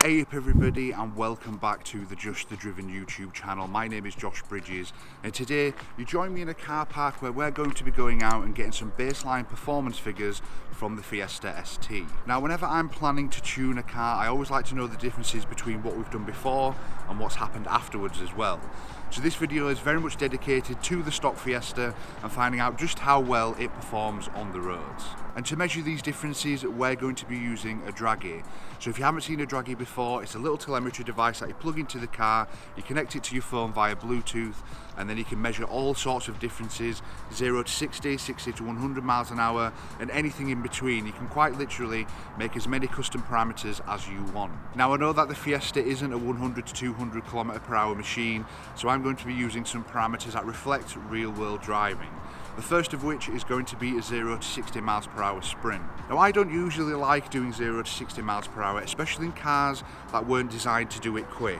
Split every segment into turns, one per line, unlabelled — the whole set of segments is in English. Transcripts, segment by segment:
Hey up everybody, and welcome back to the Just the Driven YouTube channel. My name is Josh Bridges, and today you join me in a car park where we're going to be going out and getting some baseline performance figures from the Fiesta ST. Now whenever I'm planning to tune a car, I always like to know the differences between what we've done before and what's happened afterwards as well. So this video is very much dedicated to the stock Fiesta and finding out just how well it performs on the roads. And to measure these differences, we're going to be using a Dragy. So if you haven't seen a Dragy before, it's a little telemetry device that you plug into the car, you connect it to your phone via Bluetooth, and then you can measure all sorts of differences, 0 to 60, 60 to 100 miles an hour, and anything in between. You can quite literally make as many custom parameters as you want. Now I know that the Fiesta isn't a 100 to 200 kilometer per hour machine, so I'm going to be using some parameters that reflect real world driving. The first of which is going to be a 0 to 60 miles per hour sprint. Now I don't usually like doing 0 to 60 miles per hour, especially in cars that weren't designed to do it quick.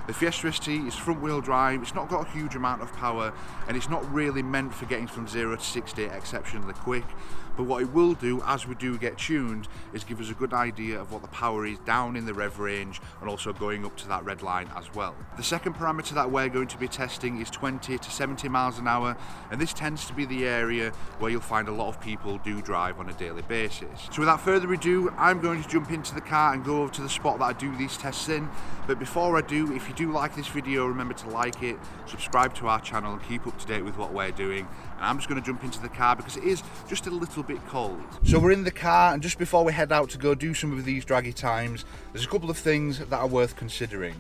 The Fiesta ST is front wheel drive, it's not got a huge amount of power, and it's not really meant for getting from 0 to 60 exceptionally quick. But what it will do as we do get tuned is give us a good idea of what the power is down in the rev range and also going up to that red line as well. The second parameter that we're going to be testing is 20 to 70 miles an hour, and this tends to be the area where you'll find a lot of people do drive on a daily basis. So without further ado, I'm going to jump into the car and go over to the spot that I do these tests in. But before I do, if you do like this video, remember to like it, subscribe to our channel and keep up to date with what we're doing. And I'm just going to jump into the car because it is just a little bit cold. So we're in the car, and just before we head out to go do some of these Dragy times, there's a couple of things that are worth considering.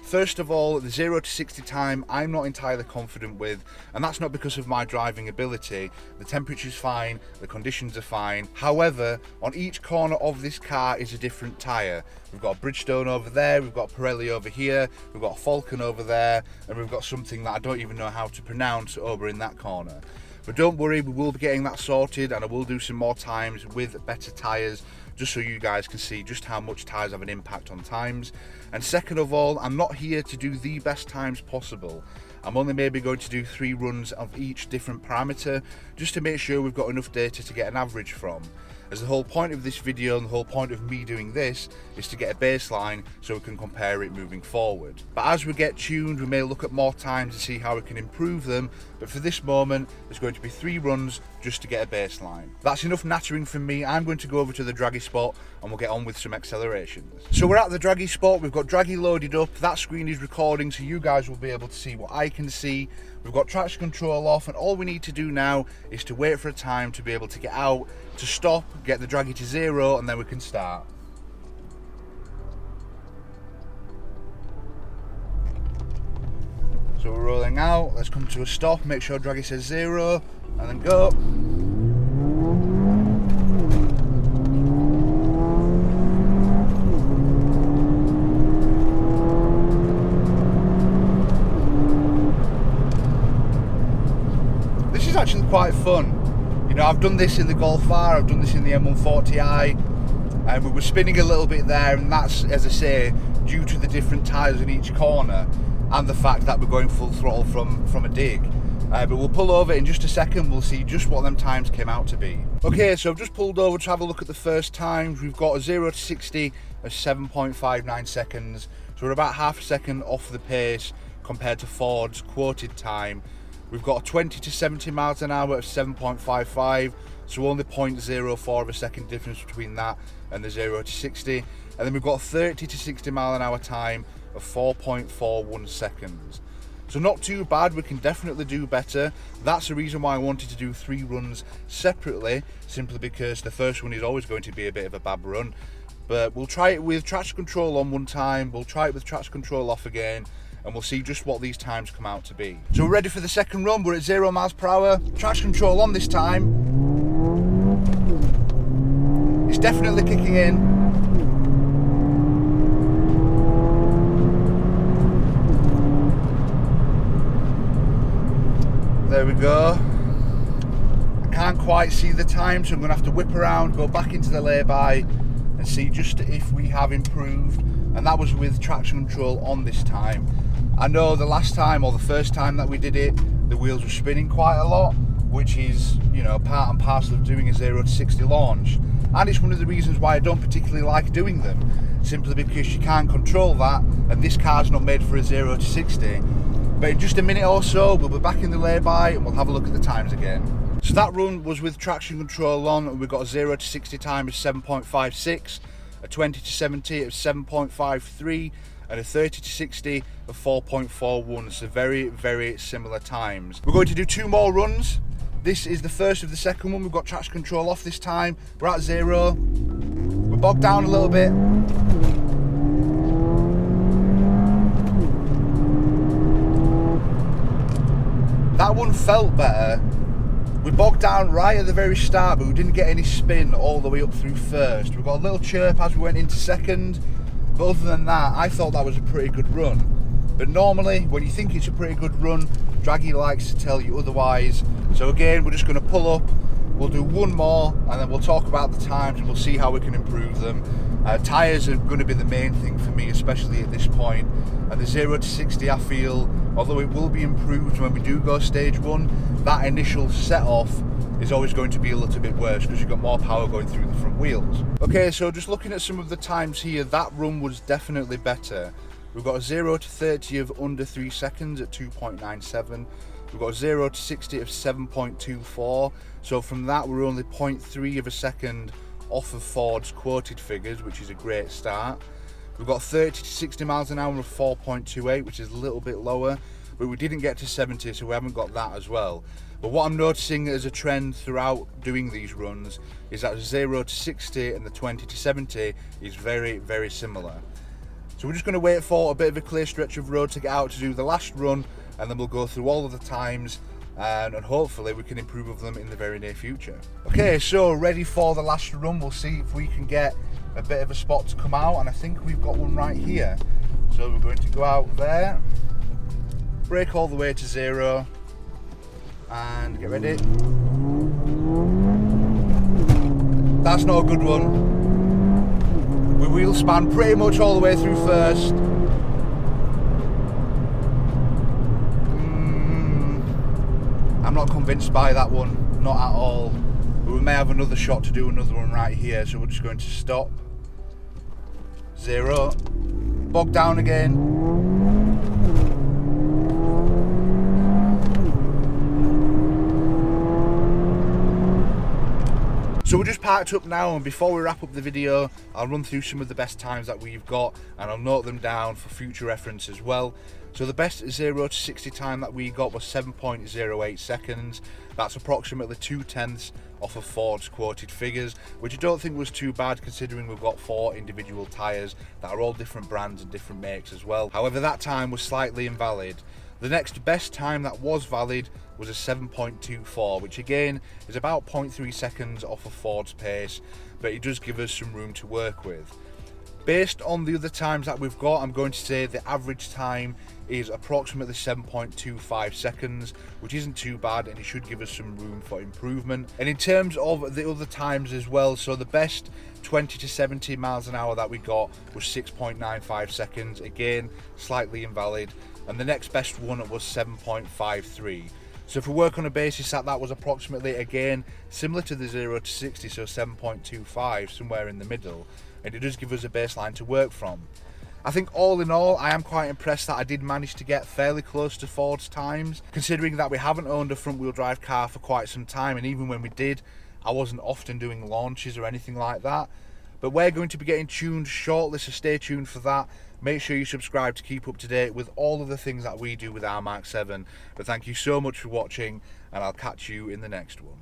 First of all, the 0 to 60 time I'm not entirely confident with, and that's not because of my driving ability. The temperature's fine, the conditions are fine. However, on each corner of this car is a different tyre. We've got a Bridgestone over there, we've got a Pirelli over here, we've got a Falcon over there, and we've got something that I don't even know how to pronounce over in that corner. But don't worry, we will be getting that sorted, and I will do some more times with better tyres, just so you guys can see just how much tyres have an impact on times. And second of all, I'm not here to do the best times possible. I'm only maybe going to do 3 runs of each different parameter, just to make sure we've got enough data to get an average from. As the whole point of this video and the whole point of me doing this is to get a baseline so we can compare it moving forward. But as we get tuned, we may look at more times to see how we can improve them, but for this moment there's going to be 3 runs just to get a baseline. That's enough nattering from me. I'm going to go over to the Dragy spot and we'll get on with some accelerations. So we're at the Dragy spot, we've got Dragy loaded up, that screen is recording so you guys will be able to see what I can see. We've got traction control off, and all we need to do now is to wait for a time to be able to get out, to stop, get the Dragy to 0, and then we can start. So we're rolling out, let's come to a stop, make sure Dragy says 0, and then go. This is actually quite fun. You know, I've done this in the Golf R, I've done this in the M140i, and we were spinning a little bit there, and that's, as I say, due to the different tyres in each corner and the fact that we're going full throttle from a dig. But we'll pull over in just a second, we'll see just what them times came out to be. Okay, so I've just pulled over to have a look at the first times. We've got a 0 to 60 of 7.59 seconds, so we're about half a second off the pace compared to Ford's quoted time. We've got a 20 to 70 miles an hour of 7.55, so only 0.04 of a second difference between that and the 0 to 60. And then we've got a 30 to 60 mile an hour time of 4.41 seconds. So not too bad, we can definitely do better. That's the reason why I wanted to do 3 runs separately, simply because the first one is always going to be a bit of a bad run. But we'll try it with traction control on one time, we'll try it with traction control off again, and we'll see just what these times come out to be. So we're ready for the second run, we're at 0 miles per hour, traction control on this time. It's definitely kicking in. There we go. I can't quite see the time, so I'm gonna have to whip around, go back into the lay-by and see just if we have improved. And that was with traction control on this time. I know the last time, or the first time that we did it, the wheels were spinning quite a lot, which is, you know, part and parcel of doing a 0 to 60 launch. And it's one of the reasons why I don't particularly like doing them. simply because you can't control that, and this car's not made for a 0 to 60. But in just a minute or so, we'll be back in the lay-by and we'll have a look at the times again. So that run was with traction control on, and we got a 0 to 60 time of 7.56, a 20 to 70 of 7.53, and a 30 to 60 of 4.41. So very, very similar times. We're going to do 2 more runs. This is the first of the second one. We've got traction control off this time. We're at 0. We're bogged down a little bit. That one felt better. We bogged down right at the very start, but we didn't get any spin all the way up through first. We got a little chirp as we went into second, but other than that, I thought that was a pretty good run. But normally, when you think it's a pretty good run, Dragy likes to tell you otherwise. So again, we're just going to pull up, we'll do one more, and then we'll talk about the times and we'll see how we can improve them. Tyres are going to be the main thing for me, especially at this point. And the 0 to 60, I feel, although it will be improved when we do go stage 1, that initial set off is always going to be a little bit worse because you've got more power going through the front wheels. Okay, so just looking at some of the times here, that run was definitely better. We've got a 0 to 30 of under 3 seconds at 2.97. We've got a 0 to 60 of 7.24. So from that, we're only 0.3 of a second off of Ford's quoted figures, which is a great start. We've got 30 to 60 miles an hour of 4.28, which is a little bit lower, but we didn't get to 70, so we haven't got that as well. But what I'm noticing as a trend throughout doing these runs is that the 0 to 60 and the 20 to 70 is very, very similar. So we're just going to wait for a bit of a clear stretch of road to get out to do the last run, and then we'll go through all of the times, and hopefully we can improve them in the very near future. Okay, so ready for the last run. We'll see if we can get a bit of a spot to come out, and I think we've got one right here. So we're going to go out there, brake all the way to 0, and get ready. That's not a good one. We wheel span pretty much all the way through first. I'm not convinced by that one, not at all. But we may have another shot to do another one right here, so we're just going to stop. 0. Bog down again. So we're just parked up now, and before we wrap up the video, I'll run through some of the best times that we've got, and I'll note them down for future reference as well. So the best 0 to 60 time that we got was 7.08 seconds. That's approximately 2/10 off of Ford's quoted figures, which I don't think was too bad considering we've got 4 individual tyres that are all different brands and different makes as well. However, that time was slightly invalid. The next best time that was valid was a 7.24, which again is about 0.3 seconds off of Ford's pace, but it does give us some room to work with. Based on the other times that we've got, I'm going to say the average time is approximately 7.25 seconds, which isn't too bad, and it should give us some room for improvement. And in terms of the other times as well, so the best 20 to 70 miles an hour that we got was 6.95 seconds, again slightly invalid, and the next best one was 7.53. So if we work on a basis that was approximately, again, similar to the 0 to 60, so 7.25, somewhere in the middle, and it does give us a baseline to work from. I think all in all, I am quite impressed that I did manage to get fairly close to Ford's times, considering that we haven't owned a front wheel drive car for quite some time, and even when we did, I wasn't often doing launches or anything like that. But we're going to be getting tuned shortly, so stay tuned for that. Make sure you subscribe to keep up to date with all of the things that we do with our Mark 7. But thank you so much for watching, and I'll catch you in the next one.